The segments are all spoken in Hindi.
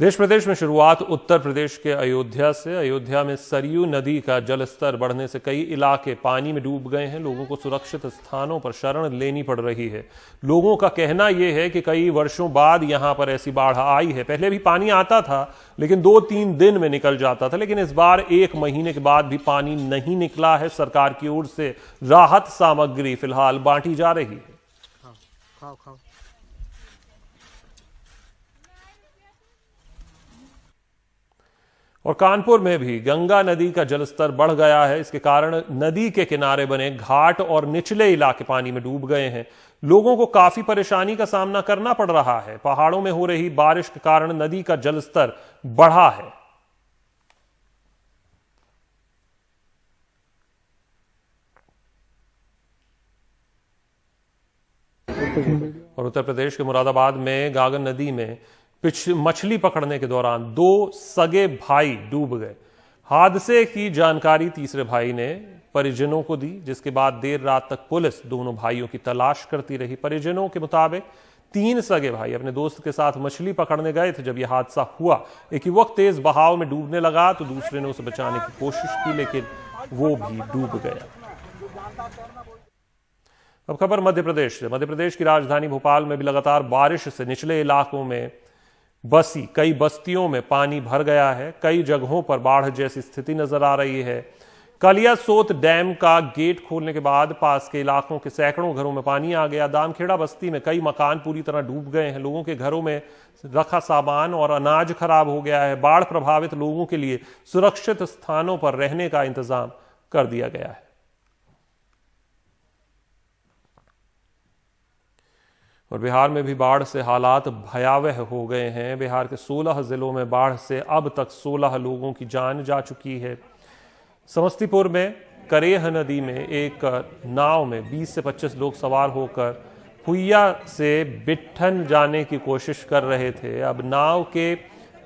देश प्रदेश में शुरुआत उत्तर प्रदेश के अयोध्या से। अयोध्या में सरयू नदी का जलस्तर बढ़ने से कई इलाके पानी में डूब गए हैं। लोगों को सुरक्षित स्थानों पर शरण लेनी पड़ रही है। लोगों का कहना यह है कि कई वर्षों बाद यहां पर ऐसी बाढ़ आई है। पहले भी पानी आता था लेकिन 2-3 दिन में निकल जाता था, लेकिन इस बार 1 महीने के बाद भी पानी नहीं निकला है। सरकार की ओर से राहत सामग्री फिलहाल बांटी जा रही है। खाओ। और कानपुर में भी गंगा नदी का जलस्तर बढ़ गया है। इसके कारण नदी के किनारे बने घाट और निचले इलाके पानी में डूब गए हैं। लोगों को काफी परेशानी का सामना करना पड़ रहा है। पहाड़ों में हो रही बारिश के कारण नदी का जलस्तर बढ़ा है। और उत्तर प्रदेश के मुरादाबाद में गागन नदी में मछली पकड़ने के दौरान 2 सगे भाई डूब गए। हादसे की जानकारी तीसरे भाई ने परिजनों को दी, जिसके बाद देर रात तक पुलिस दोनों भाइयों की तलाश करती रही। परिजनों के मुताबिक 3 सगे भाई अपने दोस्त के साथ मछली पकड़ने गए थे। जब यह हादसा हुआ, एक युवक तेज बहाव में डूबने लगा तो दूसरे ने उसे बचाने की कोशिश की, लेकिन वो भी डूब गया। अब खबर मध्य प्रदेश से। मध्य प्रदेश की राजधानी भोपाल में भी लगातार बारिश से निचले इलाकों में बसी कई बस्तियों में पानी भर गया है। कई जगहों पर बाढ़ जैसी स्थिति नजर आ रही है। कलियासोत डैम का गेट खोलने के बाद पास के इलाकों के सैकड़ों घरों में पानी आ गया। दामखेड़ा बस्ती में कई मकान पूरी तरह डूब गए हैं। लोगों के घरों में रखा सामान और अनाज खराब हो गया है। बाढ़ प्रभावित लोगों के लिए सुरक्षित स्थानों पर रहने का इंतजाम कर दिया गया है। और बिहार में भी बाढ़ से हालात भयावह हो गए हैं। बिहार के 16 जिलों में बाढ़ से अब तक 16 लोगों की जान जा चुकी है। समस्तीपुर में करेह नदी में एक नाव में 20 से 25 लोग सवार होकर हुइया से बिट्ठन जाने की कोशिश कर रहे थे। अब नाव के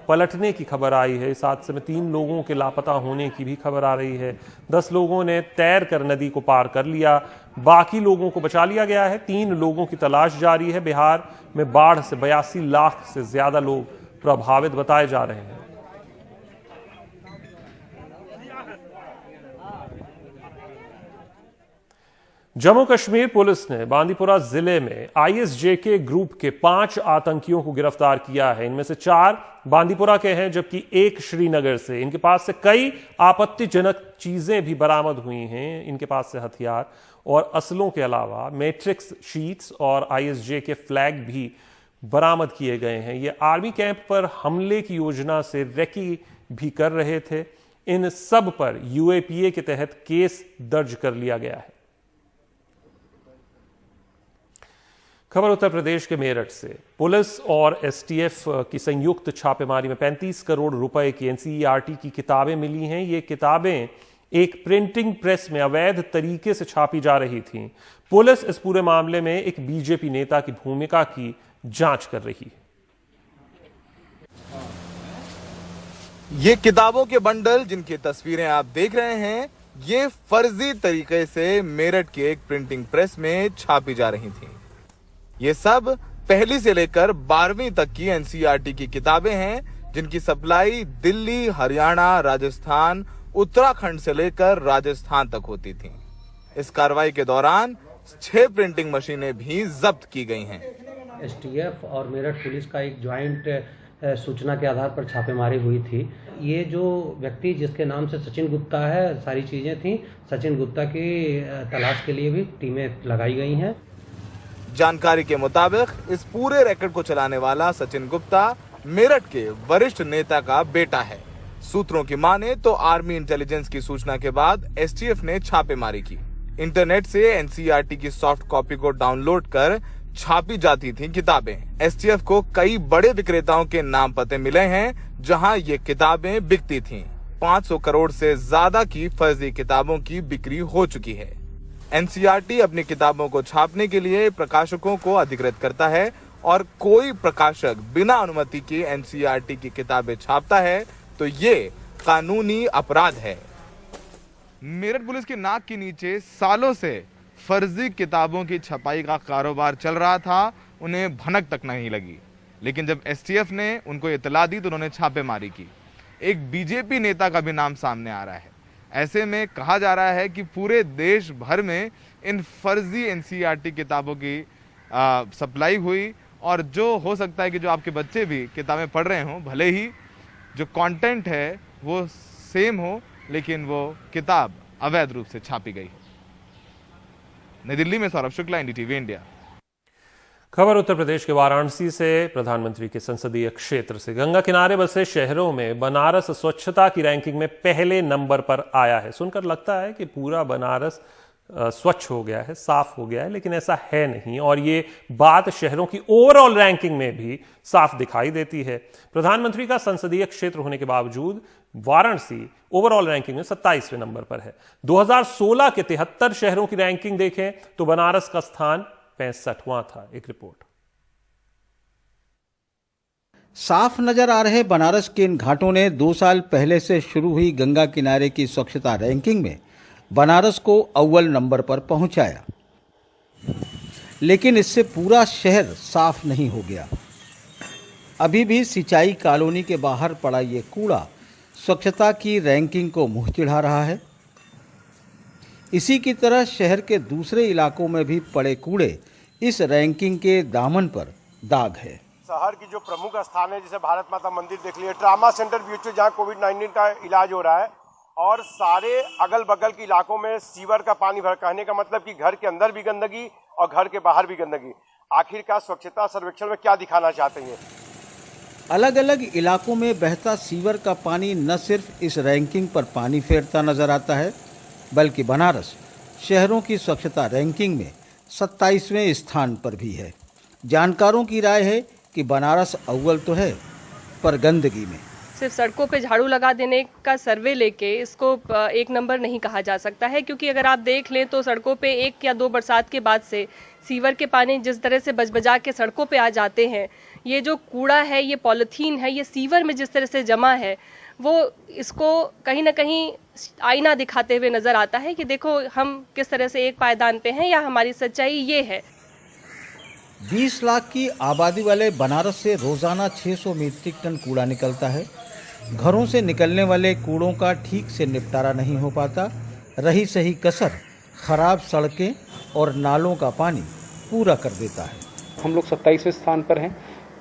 पलटने की खबर आई है। इस हादसे में 3 लोगों के लापता होने की भी खबर आ रही है। 10 लोगों ने तैरकर नदी को पार कर लिया, बाकी लोगों को बचा लिया गया है। 3 लोगों की तलाश जारी है। बिहार में बाढ़ से 82 लाख से ज्यादा लोग प्रभावित बताए जा रहे हैं। जम्मू कश्मीर पुलिस ने बांदीपुरा जिले में आईएसजेके ग्रुप के 5 आतंकियों को गिरफ्तार किया है। इनमें से 4 बांदीपुरा के हैं, जबकि 1 श्रीनगर से। इनके पास से कई आपत्तिजनक चीजें भी बरामद हुई हैं। इनके पास से हथियार और असलों के अलावा मैट्रिक्स शीट्स और आईएसजेके फ्लैग भी बरामद किए गए हैं। ये आर्मी कैंप पर हमले की योजना से रेकी भी कर रहे थे। इन सब पर यूएपीए के तहत केस दर्ज कर लिया गया है। खबर उत्तर प्रदेश के मेरठ से। पुलिस और एसटीएफ की संयुक्त छापेमारी में 35 करोड़ रुपए की एनसीईआरटी की किताबें मिली हैं। ये किताबें एक प्रिंटिंग प्रेस में अवैध तरीके से छापी जा रही थीं। पुलिस इस पूरे मामले में एक बीजेपी नेता की भूमिका की जांच कर रही है। ये किताबों के बंडल जिनकी तस्वीरें आप देख रहे हैं, ये फर्जी तरीके से मेरठ के एक प्रिंटिंग प्रेस में छापी जा रही थी। ये सब पहली से लेकर 12वीं तक की एनसीईआरटी की किताबें हैं, जिनकी सप्लाई दिल्ली, हरियाणा, राजस्थान, उत्तराखंड से लेकर राजस्थान तक होती थी। इस कार्रवाई के दौरान 6 प्रिंटिंग मशीनें भी जब्त की गई हैं। एसटीएफ और मेरठ पुलिस का एक ज्वाइंट सूचना के आधार पर छापेमारी हुई थी। ये जो व्यक्ति जिसके नाम से सचिन गुप्ता है, सारी चीजें थी। सचिन गुप्ता की तलाश के लिए भी टीमें लगाई गई हैं। जानकारी के मुताबिक इस पूरे रैकेट को चलाने वाला सचिन गुप्ता मेरठ के वरिष्ठ नेता का बेटा है। सूत्रों की माने तो आर्मी इंटेलिजेंस की सूचना के बाद एसटीएफ ने छापेमारी की। इंटरनेट से एनसीईआरटी की सॉफ्ट कॉपी को डाउनलोड कर छापी जाती थी किताबें। एसटीएफ को कई बड़े विक्रेताओं के नाम पते मिले हैं जहां ये किताबें बिकती थीं। 500 करोड़ से ज्यादा की फर्जी किताबों की बिक्री हो चुकी है। एनसीईआरटी अपनी किताबों को छापने के लिए प्रकाशकों को अधिकृत करता है, और कोई प्रकाशक बिना अनुमति के एनसीईआरटी की किताबें छापता है तो ये कानूनी अपराध है। मेरठ पुलिस की नाक के नीचे सालों से फर्जी किताबों की छपाई का कारोबार चल रहा था, उन्हें भनक तक नहीं लगी। लेकिन जब एसटीएफ ने उनको इतला दी तो उन्होंने छापेमारी की। एक बीजेपी नेता का भी नाम सामने आ रहा है। ऐसे में कहा जा रहा है कि पूरे देश भर में इन फर्जी एनसीईआरटी किताबों की सप्लाई हुई, और जो हो सकता है कि जो आपके बच्चे भी किताबें पढ़ रहे हों, भले ही जो कंटेंट है वो सेम हो, लेकिन वो किताब अवैध रूप से छापी गई है। नई दिल्ली में सौरभ शुक्ला, एनडीटीवी इंडिया। खबर उत्तर प्रदेश के वाराणसी से। प्रधानमंत्री के संसदीय क्षेत्र से गंगा किनारे बसे शहरों में बनारस स्वच्छता की रैंकिंग में पहले नंबर पर आया है। सुनकर लगता है कि पूरा बनारस स्वच्छ हो गया है, साफ हो गया है, लेकिन ऐसा है नहीं, और ये बात शहरों की ओवरऑल रैंकिंग में भी साफ दिखाई देती है। प्रधानमंत्री का संसदीय क्षेत्र होने के बावजूद वाराणसी ओवरऑल रैंकिंग में 27वें नंबर पर है। 2016 के 73 शहरों की रैंकिंग देखें तो बनारस का स्थान 65वां था। एक रिपोर्ट। साफ नजर आ रहे बनारस के इन घाटों ने 2 साल पहले से शुरू हुई गंगा किनारे की स्वच्छता रैंकिंग में बनारस को अव्वल नंबर पर पहुंचाया, लेकिन इससे पूरा शहर साफ नहीं हो गया। अभी भी सिंचाई कॉलोनी के बाहर पड़ा ये कूड़ा स्वच्छता की रैंकिंग को मुंह चिढ़ा रहा है। इसी की तरह शहर के दूसरे इलाकों में भी पड़े कूड़े इस रैंकिंग के दामन पर दाग है। शहर की जो प्रमुख स्थान है, जैसे भारत माता मंदिर देख लिए, ट्रामा सेंटर बीच जहाँ कोविड-19 का इलाज हो रहा है, और सारे अगल बगल के इलाकों में सीवर का पानी भर, कहने का मतलब कि घर के अंदर भी गंदगी और घर के बाहर भी गंदगी। आखिरकार स्वच्छता सर्वेक्षण में क्या दिखाना चाहते हैं? अलग अलग इलाकों में बहता सीवर का पानी न सिर्फ इस रैंकिंग पर पानी फेरता नजर आता है, बल्कि बनारस शहरों की स्वच्छता रैंकिंग में 27वें स्थान पर भी है। जानकारों की राय है कि बनारस अव्वल तो है, पर गंदगी में। सिर्फ सड़कों पे झाड़ू लगा देने का सर्वे लेके इसको एक नंबर नहीं कहा जा सकता है, क्योंकि अगर आप देख लें तो सड़कों पे 1 या 2 बरसात के बाद से सीवर के पानी जिस तरह से बजबजा के सड़कों पे आ जाते हैं, ये जो कूड़ा है, ये पॉलीथीन है, ये सीवर में जिस तरह से जमा है, वो इसको कहीं ना कहीं आईना दिखाते हुए नजर आता है कि देखो हम किस तरह से एक पायदान पे हैं, या हमारी सच्चाई ये है। 20 लाख की आबादी वाले बनारस से रोजाना 600 मीट्रिक टन कूड़ा निकलता है। घरों से निकलने वाले कूड़ों का ठीक से निपटारा नहीं हो पाता। रही सही कसर खराब सड़कें और नालों का पानी पूरा कर देता है। हम लोग 27वें स्थान पर हैं,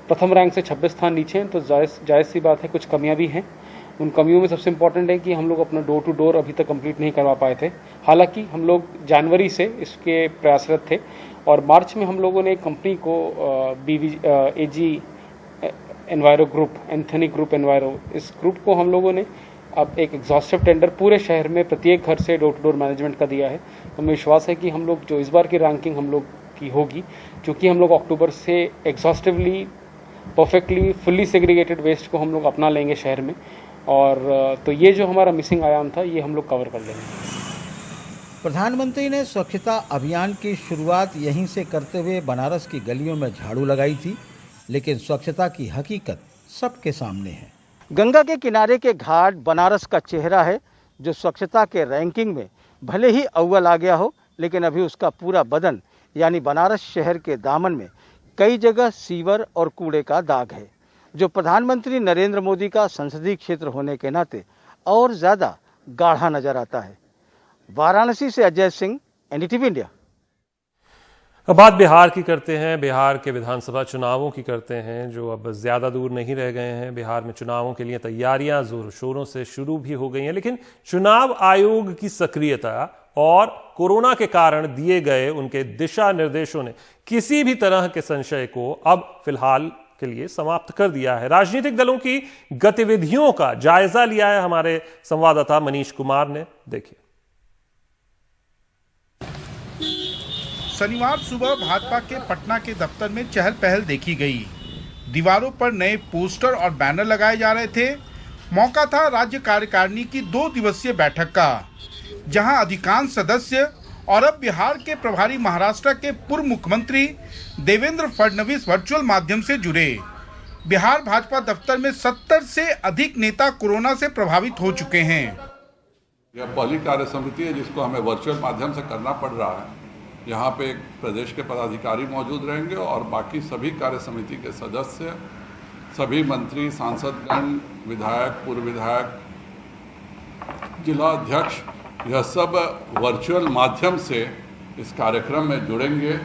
प्रथम रैंक से 26 स्थान नीचे हैं, तो जायज़ सी बात है कुछ कमियां भी हैं। उन कमियों में सबसे इम्पोर्टेंट है कि हम लोग अपना डोर टू डोर अभी तक कंप्लीट नहीं करवा पाए थे। हालांकि हम लोग जनवरी से इसके प्रयासरत थे, और मार्च में हम लोगों ने एक कंपनी को AG enviro group, Anthony group enviro, इस ग्रुप को हम लोगों ने अब एक एग्जॉस्टिव टेंडर पूरे शहर में प्रत्येक घर से डोर टू डोर मैनेजमेंट का दिया है। हमें विश्वास है कि हम लोग जो इस बार की रैंकिंग हम लोग की होगी, क्योंकि हम लोग अक्टूबर से exhaustively, perfectly, fully segregated waste को हम लोग अपना लेंगे शहर में, और तो ये जो हमारा मिसिंग आयाम था ये हम लोग कवर कर लेंगे। प्रधानमंत्री ने स्वच्छता अभियान की शुरुआत यहीं से करते हुए बनारस की गलियों में झाड़ू लगाई थी, लेकिन स्वच्छता की हकीकत सबके सामने है। गंगा के किनारे के घाट बनारस का चेहरा है, जो स्वच्छता के रैंकिंग में भले ही अव्वल आ गया हो, लेकिन अभी उसका पूरा बदन यानी बनारस शहर के दामन में कई जगह सीवर और कूड़े का दाग है, जो प्रधानमंत्री नरेंद्र मोदी का संसदीय क्षेत्र होने के नाते और ज़्यादा गाढ़ा नजर आता है। वाराणसी से अजय सिंह, एनडीटीवी इंडिया। अब बात बिहार की करते हैं। बिहार के विधानसभा चुनावों की करते हैं, जो अब ज्यादा दूर नहीं रह गए हैं। बिहार में चुनावों के लिए तैयारियां जोर शोरों से शुरू भी हो गई हैं, लेकिन चुनाव आयोग की सक्रियता और कोरोना के कारण दिए गए उनके दिशा निर्देशों ने किसी भी तरह के संशय को अब फिलहाल के लिए समाप्त कर दिया है। राजनीतिक दलों की गतिविधियों का जायजा लिया है हमारे संवाददाता मनीष कुमार ने। देखिए। शनिवार सुबह भाजपा के पटना के दफ्तर में चहल पहल देखी गई। दीवारों पर नए पोस्टर और बैनर लगाए जा रहे थे। मौका था राज्य कार्यकारिणी की 2 दिवसीय बैठक का, जहां अधिकांश सदस्य और अब बिहार के प्रभारी महाराष्ट्र के पूर्व मुख्यमंत्री देवेंद्र फडणवीस वर्चुअल माध्यम से जुड़े। बिहार भाजपा दफ्तर में 70 से अधिक नेता कोरोना से प्रभावित हो चुके हैं। यह पहली कार्य समिति है जिसको हमें वर्चुअल माध्यम से करना पड़ रहा है, यहाँ पे प्रदेश के पदाधिकारी मौजूद रहेंगे और बाकी सभी कार्य समिति के सदस्य, सभी मंत्री, सांसदगण, विधायक, पूर्व विधायक, जिला अध्यक्ष, यह सब वर्चुअल माध्यम से इस कार्यक्रम में जुड़ेंगे।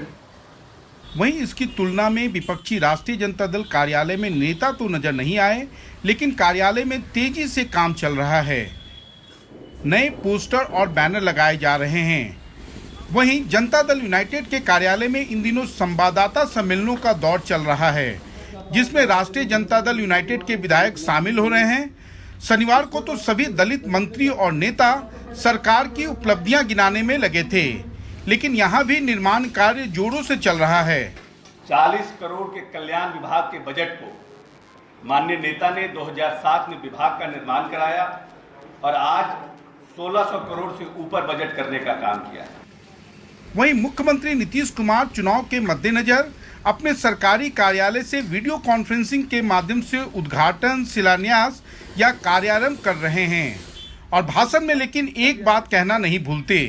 वहीं इसकी तुलना में विपक्षी राष्ट्रीय जनता दल कार्यालय में नेता तो नजर नहीं आए, लेकिन कार्यालय में तेजी से काम चल रहा है। नए पोस्टर और बैनर लगाए जा रहे हैं। वहीं जनता दल यूनाइटेड के कार्यालय में इन दिनों संवाददाता सम्मेलनों का दौर चल रहा है, जिसमें राष्ट्रीय जनता दल यूनाइटेड के विधायक शामिल हो रहे हैं। शनिवार को तो सभी दलित मंत्री और नेता सरकार की उपलब्धियां गिनाने में लगे थे, लेकिन यहां भी निर्माण कार्य जोरों से चल रहा है। 40 करोड़ के कल्याण विभाग के बजट को माननीय नेता ने 2007 में विभाग का निर्माण कराया और आज 1600 करोड़ से ऊपर बजट करने का काम किया है। वहीं मुख्यमंत्री नीतीश कुमार चुनाव के मद्देनजर अपने सरकारी कार्यालय से वीडियो कॉन्फ्रेंसिंग के माध्यम से उद्घाटन, शिलान्यास या कार्यारंभ कर रहे हैं और भाषण में लेकिन एक बात कहना नहीं भूलते।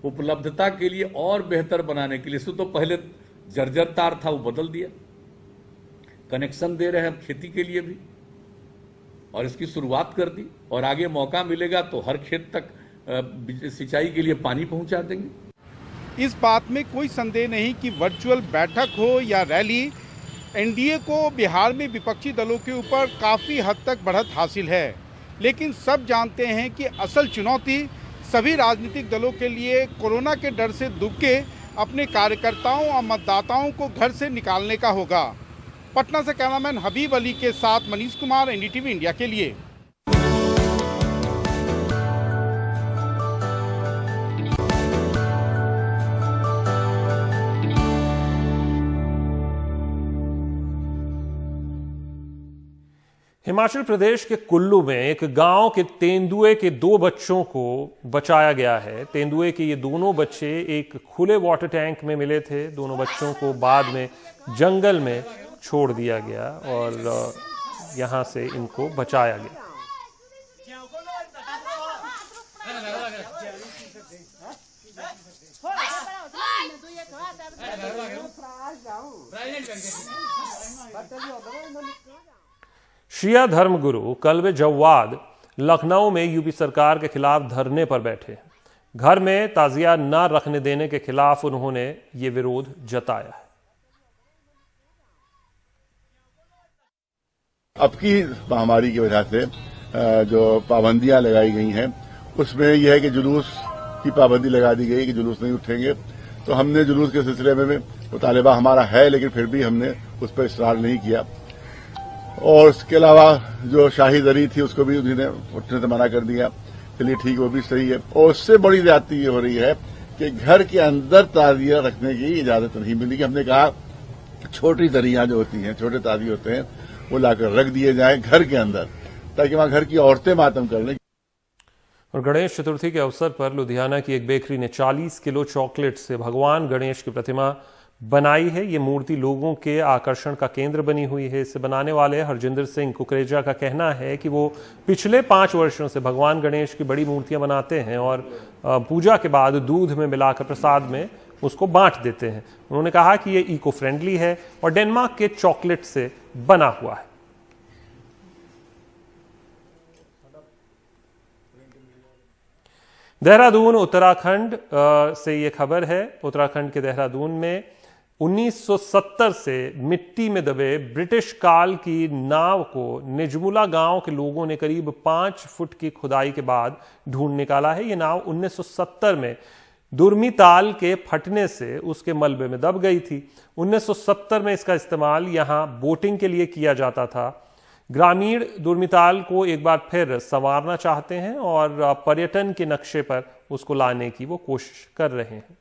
उपलब्धता के लिए और बेहतर बनाने के लिए, तो पहले जर्जर तार था, वो बदल दिया, कनेक्शन दे रहे हैं खेती के लिए भी और इसकी शुरुआत कर दी और आगे मौका मिलेगा तो हर खेत तक सिंचाई के लिए पानी पहुंचा देंगे। इस बात में कोई संदेह नहीं कि वर्चुअल बैठक हो या रैली, एनडीए को बिहार में विपक्षी दलों के ऊपर काफी हद तक बढ़त हासिल है, लेकिन सब जानते हैं कि असल चुनौती सभी राजनीतिक दलों के लिए कोरोना के डर से दुबके अपने कार्यकर्ताओं और मतदाताओं को घर से निकालने का होगा। पटना से कैमरामैन हबीब अली के साथ मनीष कुमार, एनडीटीवी इंडिया के लिए। हिमाचल प्रदेश के कुल्लू में एक गांव के तेंदुए के 2 बच्चों को बचाया गया है। तेंदुए के ये दोनों बच्चे एक खुले वाटर टैंक में मिले थे। दोनों बच्चों को बाद में जंगल में छोड़ दिया गया और यहां से इनको बचाया गया। शिया धर्मगुरु कल्बे जव्वाद लखनऊ में यूपी सरकार के खिलाफ धरने पर बैठे। घर में ताजिया न रखने देने के खिलाफ उन्होंने ये विरोध जताया है। अब की महामारी की वजह से जो पाबंदियां लगाई गई हैं, उसमें यह है कि जुलूस की पाबंदी लगा दी गई कि जुलूस नहीं उठेंगे। तो हमने जुलूस के सिलसिले में मुतालिबा हमारा है, लेकिन फिर भी हमने उस पर इसरार नहीं किया। और इसके अलावा जो शाही दरी थी उसको भी उन्होंने उठने से मना कर दिया। चलिए ठीक, वो भी सही है। और उससे बड़ी ज्यादती ये हो रही है कि घर के अंदर ताजिया रखने की इजाजत नहीं मिली। हमने कहा छोटी दरियां जो होती हैं, छोटे ताजिए होते हैं, वो लाकर रख दिए जाएं घर के अंदर, ताकि वहां घर की औरतें मातम कर लें। और गणेश चतुर्थी के अवसर पर लुधियाना की एक बेकरी ने 40 किलो चॉकलेट से भगवान गणेश की प्रतिमा बनाई है। ये मूर्ति लोगों के आकर्षण का केंद्र बनी हुई है। इसे बनाने वाले हरजिंदर सिंह कुकरेजा का कहना है कि वो पिछले 5 वर्षों से भगवान गणेश की बड़ी मूर्तियां बनाते हैं और पूजा के बाद दूध में मिलाकर प्रसाद में उसको बांट देते हैं। उन्होंने कहा कि ये इको फ्रेंडली है और डेनमार्क के चॉकलेट से बना हुआ है। देहरादून उत्तराखंड से ये खबर है। उत्तराखंड के देहरादून में 1970 से मिट्टी में दबे ब्रिटिश काल की नाव को निजमुला गांव के लोगों ने करीब 5 फुट की खुदाई के बाद ढूंढ निकाला है। ये नाव 1970 में दुर्मिताल के फटने से उसके मलबे में दब गई थी। 1970 में इसका इस्तेमाल यहां बोटिंग के लिए किया जाता था। ग्रामीण दुर्मिताल को एक बार फिर संवारना चाहते हैं और पर्यटन के नक्शे पर उसको लाने की वो कोशिश कर रहे हैं।